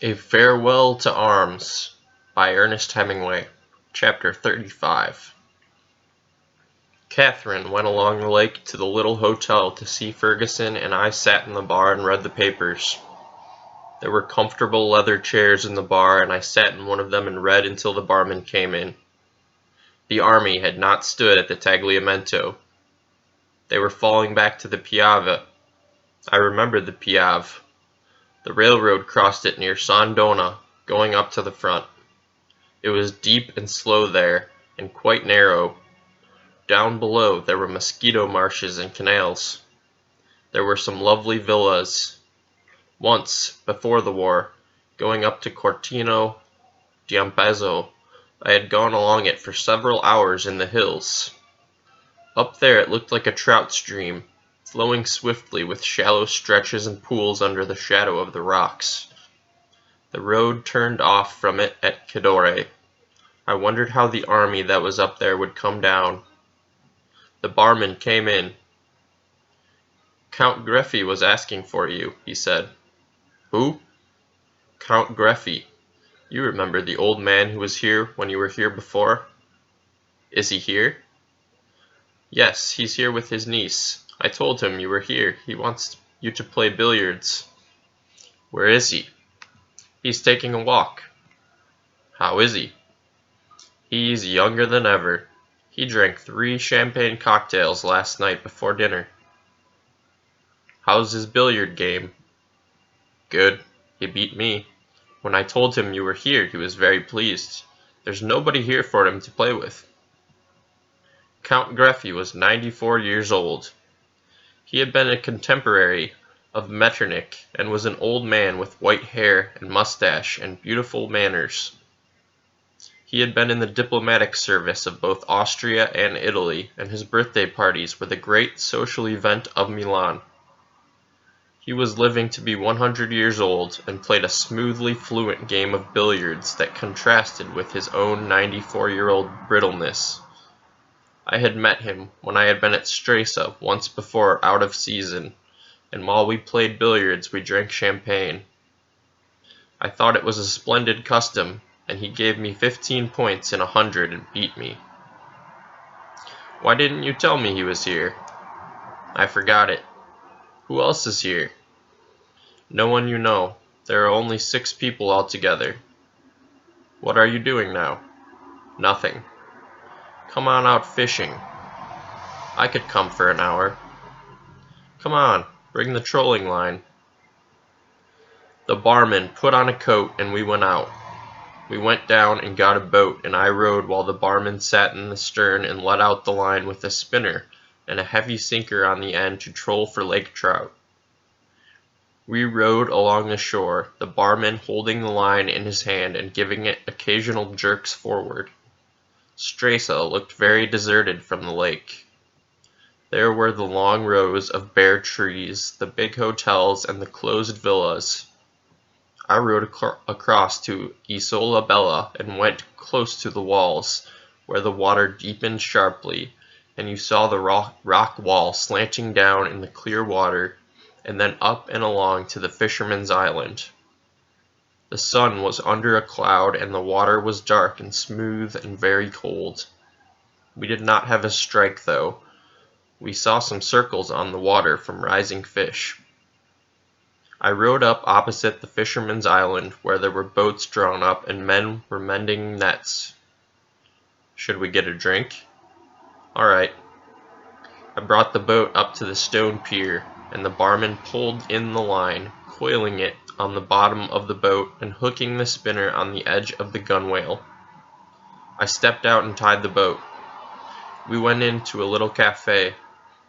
A Farewell to Arms by Ernest Hemingway, Chapter 35. Catherine went along the lake to the little hotel to see Ferguson, and I sat in the bar and read the papers. There were comfortable leather chairs in the bar, and I sat in one of them and read until the barman came in. The army had not stood at the Tagliamento. They were falling back to the Piave. I remembered the Piave. The railroad crossed it near Sandona, going up to the front. It was deep and slow there, and quite narrow. Down below there were mosquito marshes and canals. There were some lovely villas. Once, before the war, going up to Cortino d'Ampezzo, I had gone along it for several hours in the hills. Up there it looked like a trout stream, flowing swiftly with shallow stretches and pools under the shadow of the rocks. The road turned off from it at Cadore. I wondered how the army that was up there would come down. The barman came in. "Count Greffi was asking for you," he said. "Who?" "Count Greffi. You remember the old man who was here when you were here before?" "Is he here?" "Yes, he's here with his niece. I told him you were here. He wants you to play billiards." "Where is he?" "He's taking a walk." "How is he?" "He's younger than ever. He drank 3 champagne cocktails last night before dinner." "How's his billiard game?" "Good. He beat me. When I told him you were here, he was very pleased. There's nobody here for him to play with." Count Greffi was 94 years old. He had been a contemporary of Metternich, and was an old man with white hair and mustache and beautiful manners. He had been in the diplomatic service of both Austria and Italy, and his birthday parties were the great social event of Milan. He was living to be 100 years old, and played a smoothly fluent game of billiards that contrasted with his own 94-year-old brittleness. I had met him when I had been at Stresa once before out of season, and while we played billiards we drank champagne. I thought it was a splendid custom, and he gave me 15 points in 100 and beat me. "Why didn't you tell me he was here?" "I forgot it." "Who else is here?" "No one you know. There are only 6 people altogether." "What are you doing now?" "Nothing." "Come on out fishing." "I could come for an hour." "Come on, bring the trolling line." The barman put on a coat and we went out. We went down and got a boat, and I rowed while the barman sat in the stern and let out the line with a spinner and a heavy sinker on the end to troll for lake trout. We rowed along the shore, the barman holding the line in his hand and giving it occasional jerks forward. Stresa looked very deserted from the lake. There were the long rows of bare trees, the big hotels, and the closed villas. I rowed across to Isola Bella and went close to the walls, where the water deepened sharply, and you saw the rock wall slanting down in the clear water, and then up and along to the fisherman's island. The sun was under a cloud, and the water was dark and smooth and very cold. We did not have a strike, though. We saw some circles on the water from rising fish. I rowed up opposite the fisherman's island, where there were boats drawn up and men were mending nets. "Should we get a drink?" "All right." I brought the boat up to the stone pier, and the barman pulled in the line, coiling it on the bottom of the boat and hooking the spinner on the edge of the gunwale. I stepped out and tied the boat. We went into a little cafe,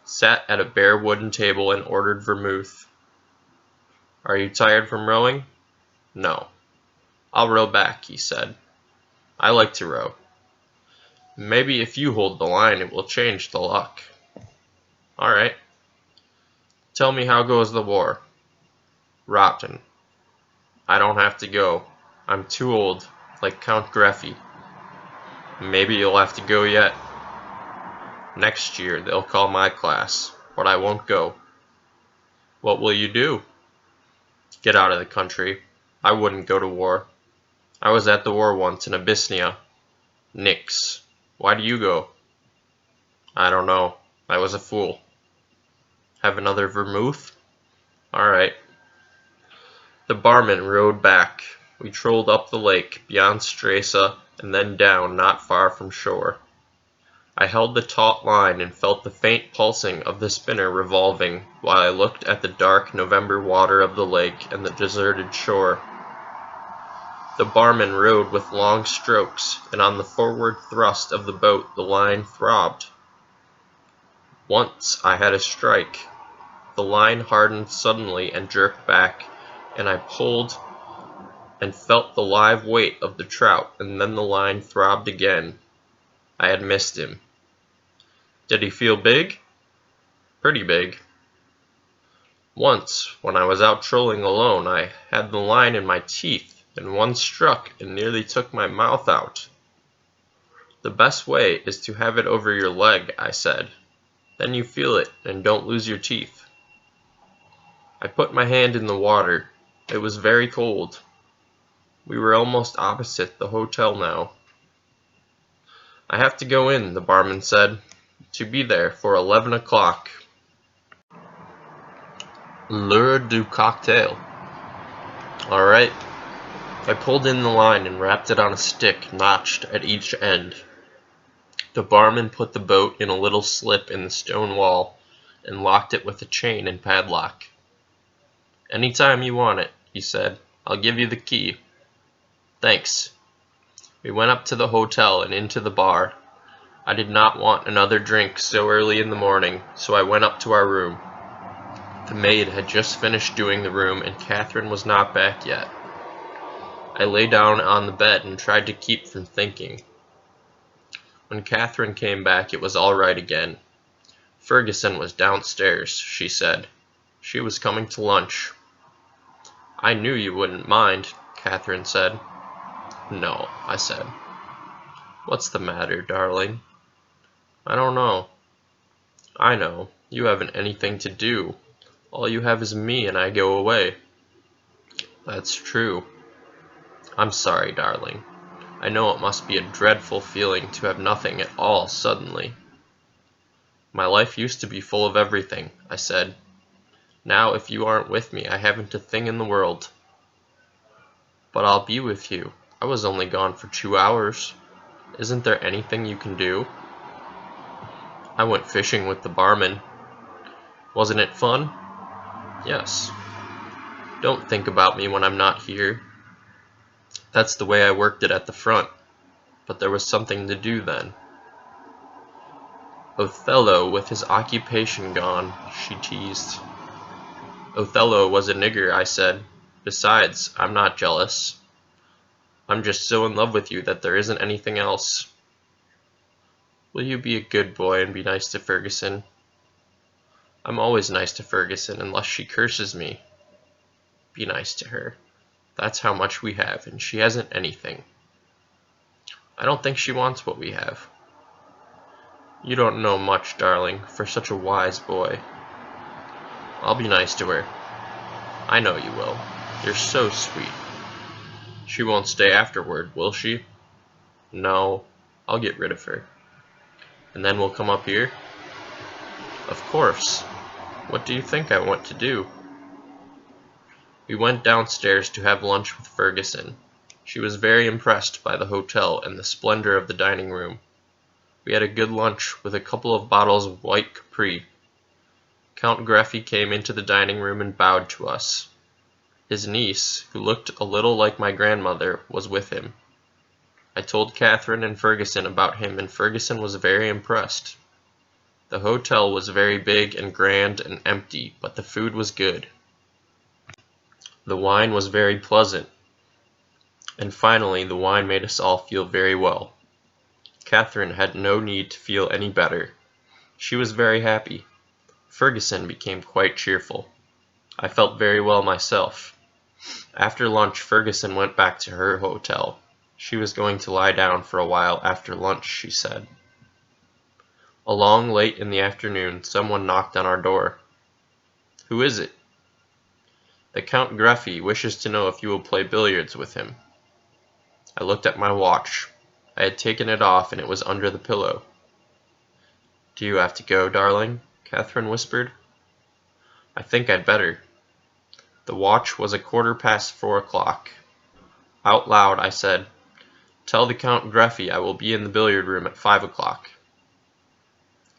sat at a bare wooden table and ordered vermouth. "Are you tired from rowing?" "No." "I'll row back," he said. "I like to row." "Maybe if you hold the line it will change the luck." "All right." "Tell me, how goes the war?" "Rotten." "I don't have to go. I'm too old, like Count Greffi." "Maybe you'll have to go yet." "Next year they'll call my class, but I won't go." "What will you do?" "Get out of the country. I wouldn't go to war. I was at the war once in Abyssinia. Nix. Why do you go? I don't know. I was a fool. Have another vermouth? All right. The barman rowed back. We trolled up the lake, beyond Stresa, and then down not far from shore. I held the taut line and felt the faint pulsing of the spinner revolving while I looked at the dark November water of the lake and the deserted shore. The barman rowed with long strokes, and on the forward thrust of the boat the line throbbed. Once I had a strike. The line hardened suddenly and jerked back, and I pulled and felt the live weight of the trout, and then the line throbbed again. I had missed him. Did he feel big? Pretty big. Once, when I was out trolling alone, I had the line in my teeth, and one struck and nearly took my mouth out. The best way is to have it over your leg, I said. Then you feel it and don't lose your teeth. I put my hand in the water. It was very cold. We were almost opposite the hotel now. I have to go in, the barman said, to be there for 11 o'clock. L'heure du cocktail. All right. I pulled in the line and wrapped it on a stick notched at each end. The barman put the boat in a little slip in the stone wall and locked it with a chain and padlock. Any time you want it, he said. I'll give you the key. Thanks. We went up to the hotel and into the bar. I did not want another drink so early in the morning, so I went up to our room. The maid had just finished doing the room, and Catherine was not back yet. I lay down on the bed and tried to keep from thinking. When Catherine came back, it was all right again. Ferguson was downstairs, she said. She was coming to lunch. I knew you wouldn't mind, Catherine said. No, I said. What's the matter, darling? I don't know. I know. You haven't anything to do. All you have is me, and I go away. That's true. I'm sorry, darling. I know it must be a dreadful feeling to have nothing at all suddenly. My life used to be full of everything, I said. Now, if you aren't with me, I haven't a thing in the world. But I'll be with you. I was only gone for 2 hours. Isn't there anything you can do? I went fishing with the barman. Wasn't it fun? Yes. Don't think about me when I'm not here. That's the way I worked it at the front. But there was something to do then. Othello with his occupation gone, she teased. Othello was a nigger, I said. Besides, I'm not jealous. I'm just so in love with you that there isn't anything else. Will you be a good boy and be nice to Ferguson? I'm always nice to Ferguson unless she curses me. Be nice to her. That's how much we have, and she hasn't anything. I don't think she wants what we have. You don't know much, darling, for such a wise boy. I'll be nice to her. I know you will. You're so sweet. She won't stay afterward, will she? No, I'll get rid of her. And then we'll come up here? Of course. What do you think I want to do? We went downstairs to have lunch with Ferguson. She was very impressed by the hotel and the splendor of the dining room. We had a good lunch with a couple of bottles of white Capri. Count Greffy came into the dining room and bowed to us. His niece, who looked a little like my grandmother, was with him. I told Catherine and Ferguson about him, and Ferguson was very impressed. The hotel was very big and grand and empty, but the food was good. The wine was very pleasant, and finally the wine made us all feel very well. Catherine had no need to feel any better. She was very happy. Ferguson became quite cheerful. I felt very well myself. After lunch, Ferguson went back to her hotel. She was going to lie down for a while after lunch, she said. Along late in the afternoon, someone knocked on our door. Who is it? The Count Greffy wishes to know if you will play billiards with him. I looked at my watch. I had taken it off and it was under the pillow. Do you have to go, darling? Catherine whispered. I think I'd better. The watch was 4:15. Out loud I said, Tell the Count Greffy I will be in the billiard room at 5:00.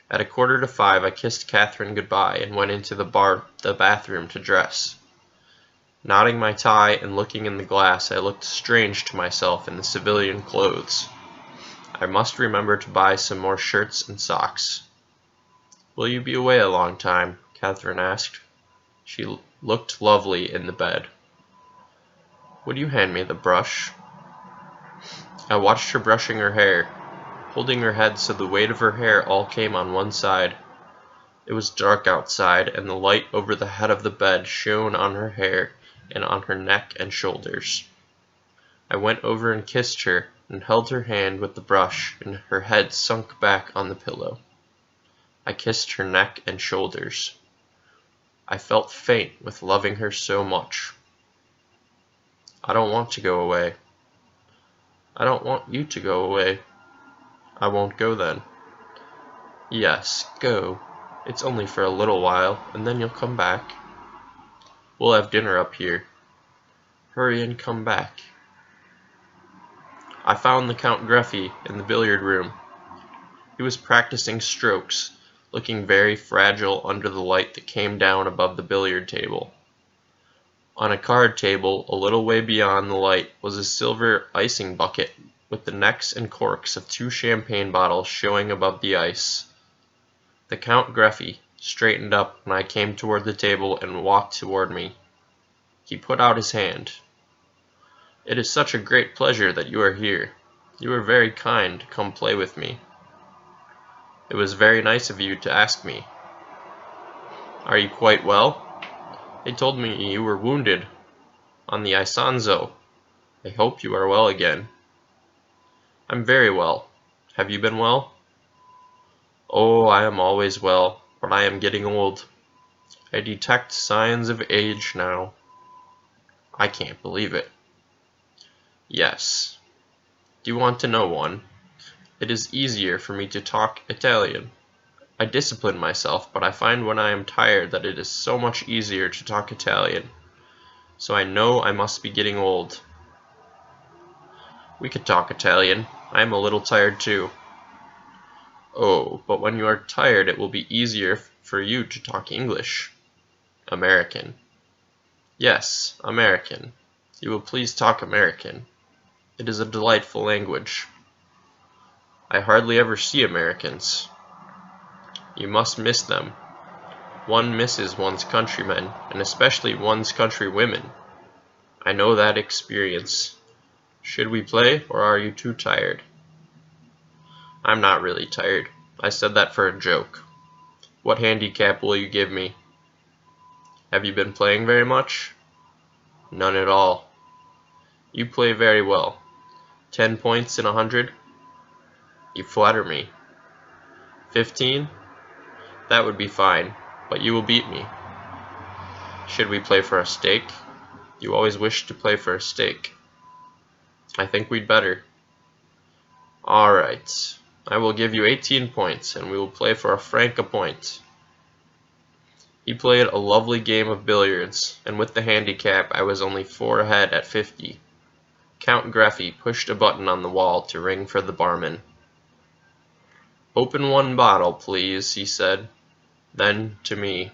At 5:15 I kissed Catherine goodbye and went into the bathroom to dress. Knotting my tie and looking in the glass, I looked strange to myself in the civilian clothes. I must remember to buy some more shirts and socks. Will you be away a long time? Catherine asked. She looked lovely in the bed. Would you hand me the brush? I watched her brushing her hair, holding her head so the weight of her hair all came on one side. It was dark outside, and the light over the head of the bed shone on her hair and on her neck and shoulders. I went over and kissed her, and held her hand with the brush, and her head sunk back on the pillow. I kissed her neck and shoulders. I felt faint with loving her so much. I don't want to go away. I don't want you to go away. I won't go then. Yes, go. It's only for a little while, and then you'll come back. We'll have dinner up here. Hurry and come back. I found the Count Greffy in the billiard room. He was practicing strokes, looking very fragile under the light that came down above the billiard table. On a card table, a little way beyond the light, was a silver icing bucket with the necks and corks of 2 champagne bottles showing above the ice. The Count Greffy straightened up when I came toward the table and walked toward me. He put out his hand. It is such a great pleasure that you are here. You were very kind to come play with me. It was very nice of you to ask me. Are you quite well? They told me you were wounded on the Isonzo. I hope you are well again. I'm very well. Have you been well? Oh, I am always well, but I am getting old. I detect signs of age now. I can't believe it. Yes. Do you want to know one? It is easier for me to talk Italian. I discipline myself, but I find when I am tired that it is so much easier to talk Italian. So I know I must be getting old. We could talk Italian. I am a little tired too. Oh, but when you are tired it will be easier for you to talk English. American. Yes, American. You will please talk American. It is a delightful language. I hardly ever see Americans. You must miss them. One misses one's countrymen, and especially one's countrywomen. I know that experience. Should we play, or are you too tired? I'm not really tired. I said that for a joke. What handicap will you give me? Have you been playing very much? None at all. You play very well. 10 points in 100? You flatter me. 15? That would be fine, but you will beat me. Should we play for a stake? You always wish to play for a stake. I think we'd better. All right. I will give you 18 points, and we will play for a franc a point. He played a lovely game of billiards, and with the handicap I was only 4 ahead at 50. Count Greffy pushed a button on the wall to ring for the barman. Open 1 bottle, please, he said. Then, to me,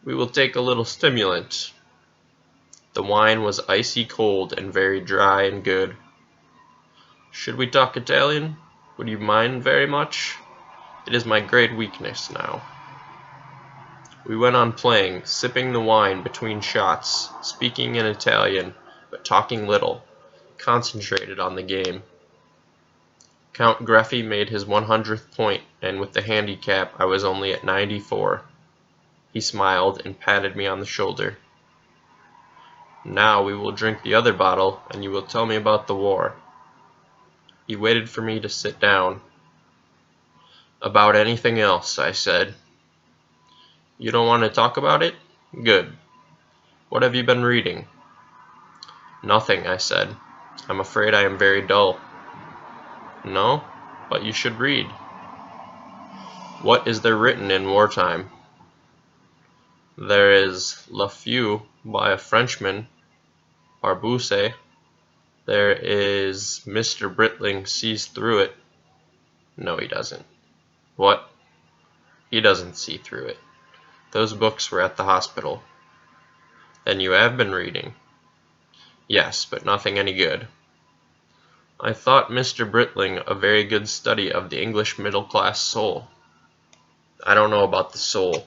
we will take a little stimulant. The wine was icy cold and very dry and good. Should we talk Italian? Would you mind very much? It is my great weakness now. We went on playing, sipping the wine between shots, speaking in Italian, but talking little, concentrated on the game. Count Greffy made his 100th point, and with the handicap I was only at 94. He smiled and patted me on the shoulder. Now we will drink the other bottle, and you will tell me about the war. He waited for me to sit down. About anything else, I said. You don't want to talk about it? Good. What have you been reading? Nothing, I said. I'm afraid I am very dull. No, but you should read. What is there written in wartime? There is La Feu by a Frenchman, Barbousse. There is Mr. Britling sees through it. No, he doesn't. What? He doesn't see through it. Those books were at the hospital. Then you have been reading. Yes, but nothing any good. I thought Mr. Britling a very good study of the English middle-class soul. I don't know about the soul.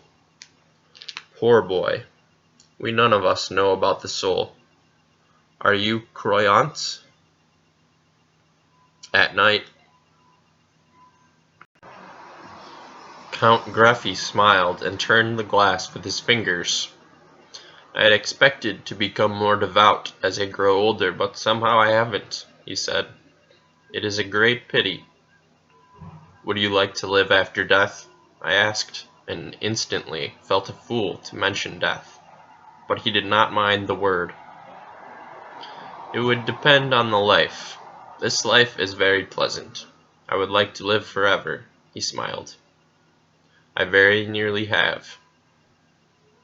Poor boy. We none of us know about the soul. Are you croyants? At night. Count Greffy smiled and turned the glass with his fingers. I had expected to become more devout as I grow older, but somehow I haven't, he said. It is a great pity. Would you like to live after death? I asked, and instantly felt a fool to mention death. But he did not mind the word. It would depend on the life. This life is very pleasant. I would like to live forever, he smiled. I very nearly have.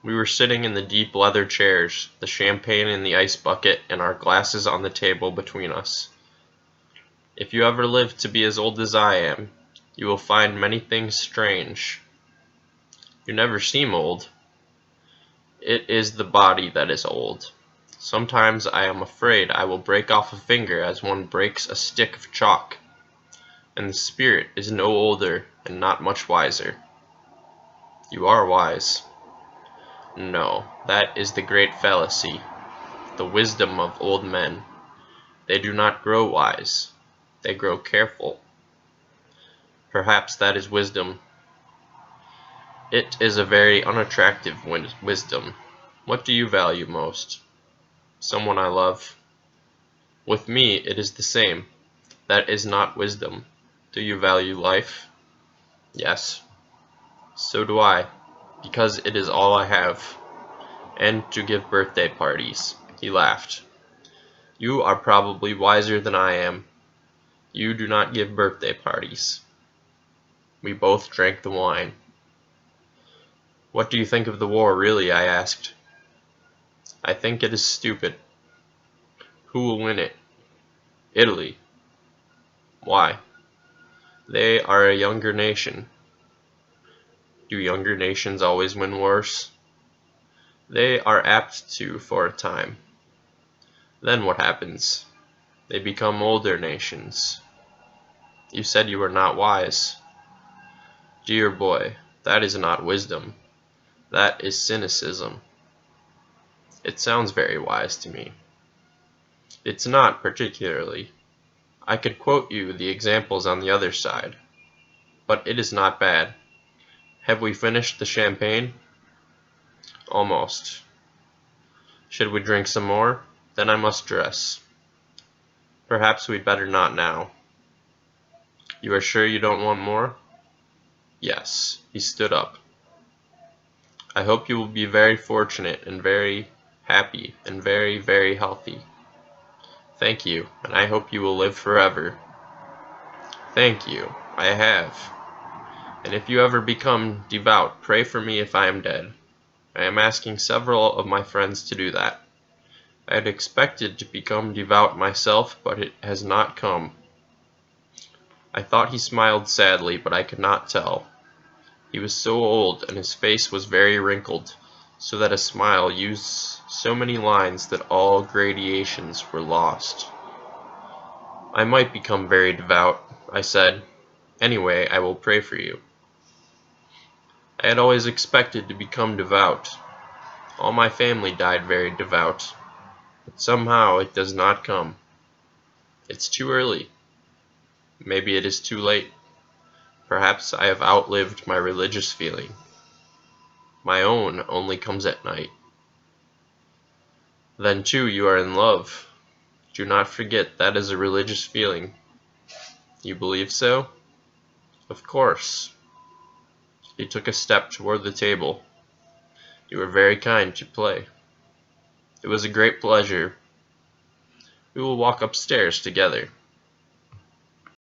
We were sitting in the deep leather chairs, the champagne in the ice bucket, and our glasses on the table between us. If you ever live to be as old as I am, you will find many things strange. You never seem old. It is the body that is old. Sometimes I am afraid I will break off a finger as one breaks a stick of chalk, and the spirit is no older and not much wiser. You are wise. No, that is the great fallacy, the wisdom of old men. They do not grow wise. They grow careful. Perhaps that is wisdom. It is a very unattractive wisdom. What do you value most? Someone I love. With me, it is the same. That is not wisdom. Do you value life? Yes. So do I, because it is all I have. And to give birthday parties. He laughed. You are probably wiser than I am. You do not give birthday parties. We both drank the wine. What do you think of the war, really? I asked. I think it is stupid. Who will win it? Italy. Why? They are a younger nation. Do younger nations always win wars? They are apt to for a time. Then what happens? They become older nations. You said you were not wise. Dear boy, that is not wisdom. That is cynicism. It sounds very wise to me. It's not particularly. I could quote you the examples on the other side. But it is not bad. Have we finished the champagne? Almost. Should we drink some more? Then I must dress. Perhaps we'd better not now. You are sure you don't want more? Yes. He stood up. I hope you will be very fortunate and very happy and very, very healthy. Thank you, and I hope you will live forever. Thank you. I have. And if you ever become devout, pray for me if I am dead. I am asking several of my friends to do that. I had expected to become devout myself, but it has not come. I thought he smiled sadly, but I could not tell. He was so old, and his face was very wrinkled, so that a smile used so many lines that all gradations were lost. I might become very devout, I said. Anyway, I will pray for you. I had always expected to become devout. All my family died very devout, but somehow it does not come. It's too early. Maybe it is too late. Perhaps I have outlived my religious feeling. My own only comes at night. Then too you are in love. Do not forget that is a religious feeling. You believe so? Of course. He took a step toward the table. You are very kind to play. It was a great pleasure. We will walk upstairs together.